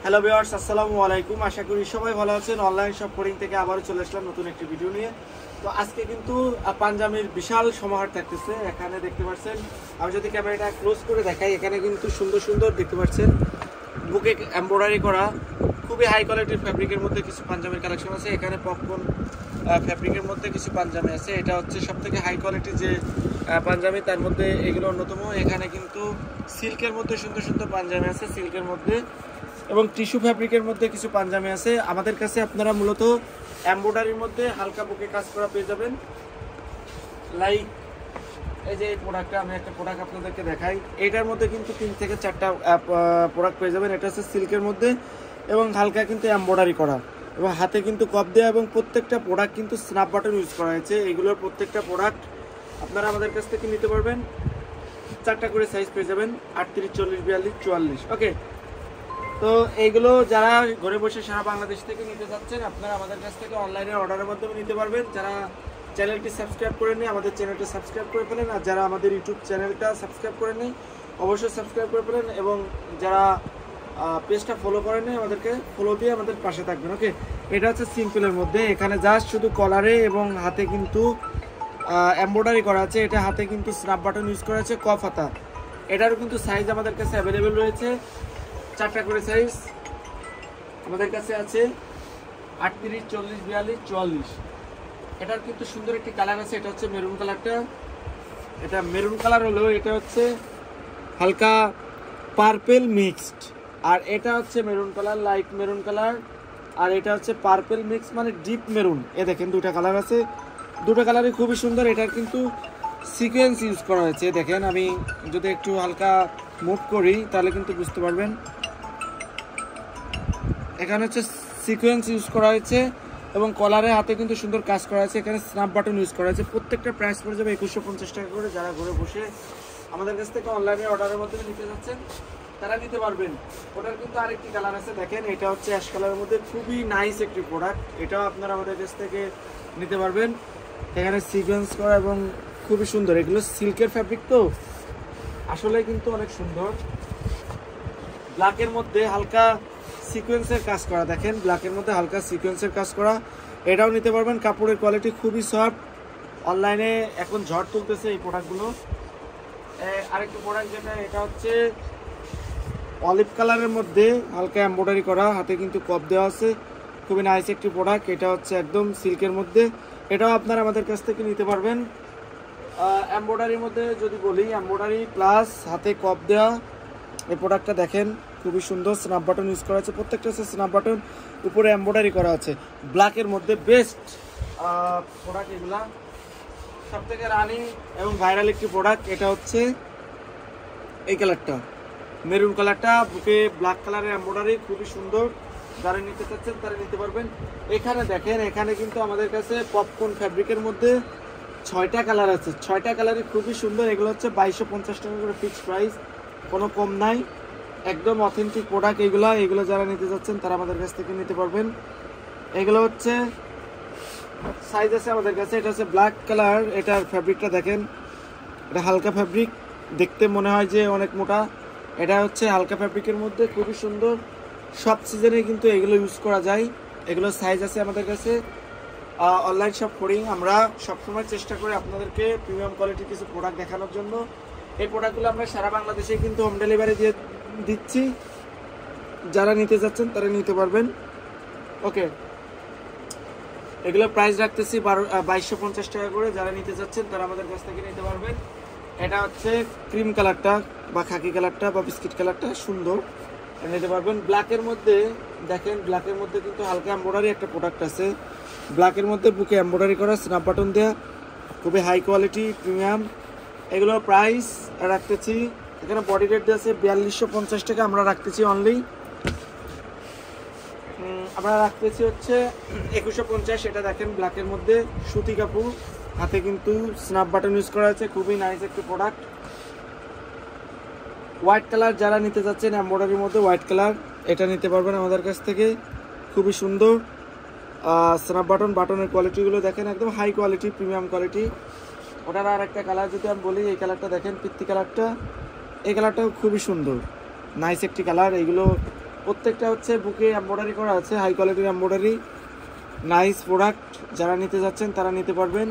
Hello viewers, আসসালামু আলাইকুম। আশা করি সবাই ভালো আছেন। অনলাইন শপ কোডিং থেকে আবারও চলে আসলাম নতুন একটি ভিডিও নিয়ে। তো আজকে কিন্তু পাঞ্জাবির বিশাল সমাহার থাকতেছে। এখানে দেখতে পাচ্ছেন, আমি যদি ক্যামেরাটা ক্লোজ করে দেখাই, এখানে কিন্তু সুন্দর সুন্দর দেখতে পাচ্ছেন বুকে এমব্রয়ডারি করা খুবই হাই কোয়ালিটির ফ্যাব্রিকের মধ্যে কিছু পাঞ্জাবির কালেকশন আছে। এখানে পপকর্ন ফ্যাব্রিকের মধ্যে কিছু পাঞ্জাবি আছে। এটা হচ্ছে সবথেকে হাই কোয়ালিটি যে পাঞ্জাবি, তার মধ্যে এগুলো অন্যতম। এখানে কিন্তু সিল্কের মধ্যে সুন্দর সুন্দর পাঞ্জাবি আছে, সিল্কের মধ্যে এবং টিস্যু ফ্যাব্রিকের মধ্যে কিছু পাঞ্জাবি আছে আমাদের কাছে। আপনারা মূলত এমব্রয়ডারির মধ্যে হালকা বুকে কাজ করা পেয়ে যাবেন। লাইক এই যে এই প্রোডাক্টটা, আমি একটা প্রোডাক্ট আপনাদেরকে দেখাই। এটার মধ্যে কিন্তু 3 থেকে 4টা প্রোডাক্ট পেয়ে যাবেন। এটা হচ্ছে সিল্কের মধ্যে এবং হালকা কিন্তু এমব্রয়ডারি করা এবং হাতে কিন্তু কপ দেওয়া, এবং প্রত্যেকটা প্রোডাক্ট কিন্তু স্ন্যাপ বাটন ইউজ করা হয়েছে। এগুলোর প্রত্যেকটা প্রোডাক্ট আপনারা আমাদের কাছ থেকে নিতে পারবেন। 4টা করে সাইজ পেয়ে যাবেন, 38, 40, 42, 44। ওকে, তো এইগুলো যারা ঘরে বসে সারা বাংলাদেশ থেকে নিতে চাচ্ছেন, আপনারা আমাদের কাছ থেকে অনলাইনে অর্ডারের মাধ্যমে নিতে পারবেন। যারা চ্যানেলটি সাবস্ক্রাইব করে নেই, আমাদের চ্যানেলটি সাবস্ক্রাইব করে ফেলেন। আর যারা আমাদের ইউটিউব চ্যানেলটা সাবস্ক্রাইব করে নেই, অবশ্যই সাবস্ক্রাইব করে ফেলেন। এবং যারা পেজটা ফলো করেন নেই, আমাদেরকে ফলো দিয়ে আমাদের পাশে থাকবেন। ওকে, এটা হচ্ছে সিম্পলের মধ্যে। এখানে জাস্ট শুধু কলারে এবং হাতে কিন্তু এমব্রয়ডারি করা আছে। এটা হাতে কিন্তু স্ন্যাপ বাটন ইউজ করা আছে, কফ হাতা। এটারও কিন্তু সাইজ আমাদের কাছে অ্যাভেলেবেল রয়েছে। 4টা করে সাইজ আমাদের কাছে আছে, 38, 40, 42, 44। এটার কিন্তু সুন্দর একটি কালার আছে, এটা হচ্ছে মেরুন কালারটা। এটা মেরুন কালার হলো, এটা হচ্ছে হালকা পার্পেল মিক্সড। আর এটা হচ্ছে maroon colour, light maroon colour. আর এটা হচ্ছে পার্পেল মিক্স, মানে ডিপ মেরুন। এ দেখেন, দুটা কালার আছে, দুটো কালারই খুবই সুন্দর। এটার কিন্তু সিকোয়েন্স ইউজ করা হয়েছে। দেখেন, আমি যদি একটু হালকা মুভ করি তাহলে কিন্তু বুঝতে পারবেন। এখানে হচ্ছে সিকোয়েন্স ইউজ করা হয়েছে এবং কলারে হাতে কিন্তু সুন্দর কাজ করা আছে। এখানে স্ন্যাপ বাটন ইউজ করা আছে। প্রত্যেকটা প্রাইস পড়ে যাবে 2150 টাকা করে। যারা ঘরে বসে আমাদের কাছ থেকে অনলাইনে অর্ডারের মাধ্যমে নিতে যাচ্ছেন, তারা নিতে পারবেন। ওটার কিন্তু আরেকটি কালার আছে, দেখেন, এটা হচ্ছে অ্যাশ কালারের মধ্যে, খুবই নাইস একটি প্রোডাক্ট। এটাও আপনারা আমাদের কাছ থেকে নিতে পারবেন। এখানে সিকোয়েন্স করা এবং খুবই সুন্দর। এগুলো সিল্কের ফ্যাব্রিক, তো আসলে কিন্তু অনেক সুন্দর। ব্ল্যাকের মধ্যে হালকা সিকোয়েন্সের কাজ করা, দেখেন, ব্ল্যাকের মধ্যে হালকা সিকোয়েন্সের কাজ করা। এটাও নিতে পারবেন। কাপড়ের কোয়ালিটি খুবই সফট। অনলাইনে এখন ঝড় তুলতেছে এই প্রোডাক্টগুলো। আরেকটি প্রোডাক্ট যেটা, এটা হচ্ছে অলিভ কালারের মধ্যে হালকা এমব্রয়ডারি করা, হাতে কিন্তু কপ দেওয়া আছে। খুবই নাইস একটি প্রোডাক্ট। এটা হচ্ছে একদম সিল্কের মধ্যে। এটাও আপনারা আমাদের কাছ থেকে নিতে পারবেন। এমব্রয়ডারির মধ্যে যদি বলি, এমব্রয়ডারি প্লাস হাতে কপ দেওয়া এই প্রোডাক্টটা দেখেন, খুবই সুন্দর। স্ন্যাপ বাটন ইউজ করা আছে, প্রত্যেকটা হচ্ছে স্ন্যাপ বাটন, উপরে এমব্রয়ডারি করা আছে। ব্ল্যাকের মধ্যে বেস্ট প্রোডাক্ট এগুলা, সব থেকে রানিং এবং ভাইরাল একটি প্রোডাক্ট। এটা হচ্ছে এই কালারটা, মেরুন কালারটা, বুকে ব্ল্যাক কালারের এমব্রয়ডারি, খুবই সুন্দর। যারা নিতে চাচ্ছেন তারা নিতে পারবেন। এখানে দেখেন, এখানে কিন্তু আমাদের কাছে পপকর্ন ফ্যাব্রিকের মধ্যে 6টা কালার আছে। 6টা কালারই খুবই সুন্দর। এগুলো হচ্ছে 2250 টাকা করে ফিক্সড প্রাইস, কোনো কম নাই। একদম অথেন্টিক প্রোডাক্ট এগুলো যারা নিতে যাচ্ছেন তারা আমাদের কাছ থেকে নিতে পারবেন। এগুলো হচ্ছে সাইজ আছে আমাদের কাছে। এটা হচ্ছে ব্ল্যাক কালার। এটার ফ্যাব্রিকটা দেখেন, এটা হালকা ফ্যাব্রিক, দেখতে মনে হয় যে অনেক মোটা। এটা হচ্ছে হালকা ফ্যাব্রিকের মধ্যে, খুবই সুন্দর। সব সিজনে কিন্তু এগুলো ইউজ করা যায়। এগুলো সাইজ আছে আমাদের কাছে। অনলাইন শপ করি আমরা, সবসময় চেষ্টা করি আপনাদেরকে প্রিমিয়াম কোয়ালিটির কিছু প্রোডাক্ট দেখানোর জন্য। এই প্রোডাক্টগুলো আমরা সারা বাংলাদেশে কিন্তু হোম ডেলিভারি দিয়ে দিচ্ছি। যারা নিতে যাচ্ছেন তারা নিতে পারবেন। ওকে, এগুলো প্রাইস রাখতেছি 2250 টাকা করে। যারা নিতে যাচ্ছেন তারা আমাদের কাছ থেকে নিতে পারবেন। এটা হচ্ছে ক্রিম কালারটা বা খাকি কালারটা বা বিস্কিট কালারটা, সুন্দর, নিতে পারবেন। ব্ল্যাকের মধ্যে দেখেন, ব্ল্যাকের মধ্যে কিন্তু হালকা এমব্রয়ডারি একটা প্রোডাক্ট আছে। ব্ল্যাকের মধ্যে বুকে এমব্রয়ডারি করা, স্ন্যাপ বাটন দেওয়া, খুবই হাই কোয়ালিটি প্রিমিয়াম। এগুলো প্রাইস রাখতেছি, এখানে বডি রেট আছে 4250 টাকা, আমরা রাখতেছি অনলি, আমরা রাখতেছি হচ্ছে 2150। এটা দেখেন, ব্ল্যাকের মধ্যে সুতি কাপড়, হাতে কিন্তু স্ন্যাপ বাটন ইউজ করা আছে, খুবই নাইস একটি প্রোডাক্ট। হোয়াইট কালার যারা নিতে যাচ্ছেন, এমব্রয়ডারির মধ্যে হোয়াইট কালার, এটা নিতে পারবেন আমাদের কাছ থেকে, খুবই সুন্দর। স্ন্যাপ বাটনের কোয়ালিটিগুলো দেখেন, একদম হাই কোয়ালিটি, প্রিমিয়াম কোয়ালিটি। ওটার আর একটা কালার যদি আমি বলি, এই কালারটা দেখেন, পিত্তি কালারটা, এই কালারটাও খুবই সুন্দর, নাইস একটি কালার। এইগুলো প্রত্যেকটা হচ্ছে বুকে এমব্রয়ডারি করা আছে, হাই কোয়ালিটির এমব্রয়ডারি, নাইস প্রোডাক্ট। যারা নিতে যাচ্ছেন তারা নিতে পারবেন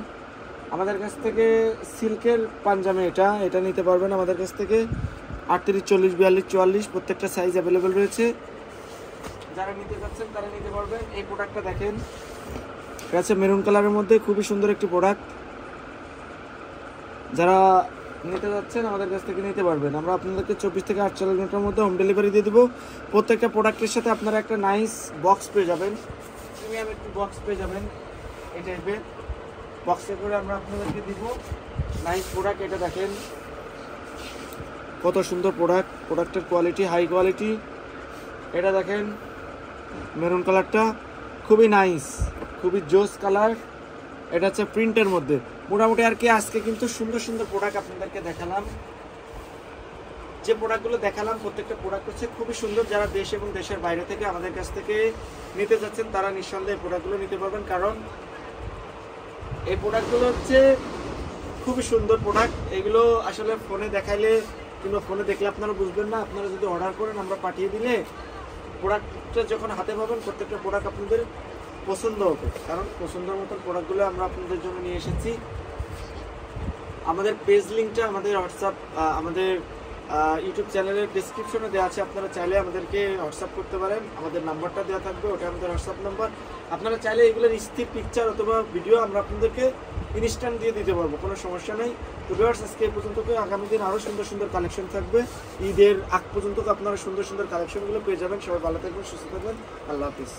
আমাদের কাছ থেকে। সিল্কের পাঞ্জামে এটা নিতে পারবেন আমাদের কাছ থেকে। 38, 40, 42, 44 প্রত্যেকটা সাইজ অ্যাভেলেবেল রয়েছে। যারা নিতে যাচ্ছেন তারা নিতে পারবেন। এই প্রোডাক্টটা দেখেন, এটা হচ্ছে মেরুন কালারের মধ্যে, খুবই সুন্দর একটি প্রোডাক্ট। যারা নিতে যাচ্ছেন আমাদের কাছ থেকে নিতে পারবেন। আমরা আপনাদেরকে 24 থেকে 48 ঘন্টার মধ্যে হোম ডেলিভারি দিয়ে দেবো। প্রত্যেকটা প্রোডাক্টের সাথে আপনারা একটা নাইস বক্স পেয়ে যাবেন, প্রিমিয়াম একটি বক্স পেয়ে যাবেন। এই টাইপের বক্সে করে আমরা আপনাদেরকে দিব নাইস প্রোডাক্ট। এটা দেখেন কত সুন্দর প্রোডাক্ট, প্রোডাক্টের কোয়ালিটি হাই কোয়ালিটি। এটা দেখেন মেরুন কালারটা খুবই নাইস, খুবই জোস কালার। এটা হচ্ছে প্রিন্টের মধ্যে। মোটামুটি আর কি আজকে কিন্তু সুন্দর সুন্দর প্রোডাক্ট আপনাদেরকে দেখালাম। যে প্রোডাক্টগুলো দেখালাম প্রত্যেকটা প্রোডাক্ট হচ্ছে খুবই সুন্দর। যারা দেশ এবং দেশের বাইরে থেকে আমাদের কাছ থেকে নিতে যাচ্ছেন তারা নিঃসন্দেহে প্রোডাক্টগুলো নিতে পারবেন, কারণ এই প্রোডাক্টগুলো হচ্ছে খুবই সুন্দর প্রোডাক্ট। এগুলো আসলে ফোনে দেখাইলে কিংবা ফোনে দেখলে আপনারা বুঝবেন না। আপনারা যদি অর্ডার করেন আমরা পাঠিয়ে দিলে প্রোডাক্টটা যখন হাতে পাবেন প্রত্যেকটা প্রোডাক্ট আপনাদের পছন্দ হবে, কারণ পছন্দের মতন প্রোডাক্টগুলো আমরা আপনাদের জন্য নিয়ে এসেছি। আমাদের পেজ লিঙ্কটা আমাদের হোয়াটসঅ্যাপ, আমাদের ইউটিউব চ্যানেলের ডিসক্রিপশনে দেওয়া আছে। আপনারা চাইলে আমাদেরকে হোয়াটসঅ্যাপ করতে পারেন, আমাদের নাম্বারটা দেওয়া থাকবে, ওটা আমাদের হোয়াটসঅ্যাপ নাম্বার। আপনারা চাইলে এগুলোর স্থির পিকচার অথবা ভিডিও আমরা আপনাদেরকে ইনস্ট্যান্ট দিয়ে দিতে পারবো, কোনো সমস্যা নেই। তো ভিউয়ার্স, আজকে এই পর্যন্ত, আগামী দিন আরও সুন্দর সুন্দর কালেকশন থাকবে। ঈদের আগ পর্যন্ত আপনারা সুন্দর সুন্দর কালেকশনগুলো পেয়ে যাবেন। সবাই ভালো থাকবেন, সুস্থ থাকবেন, আল্লাহ হাফিজ।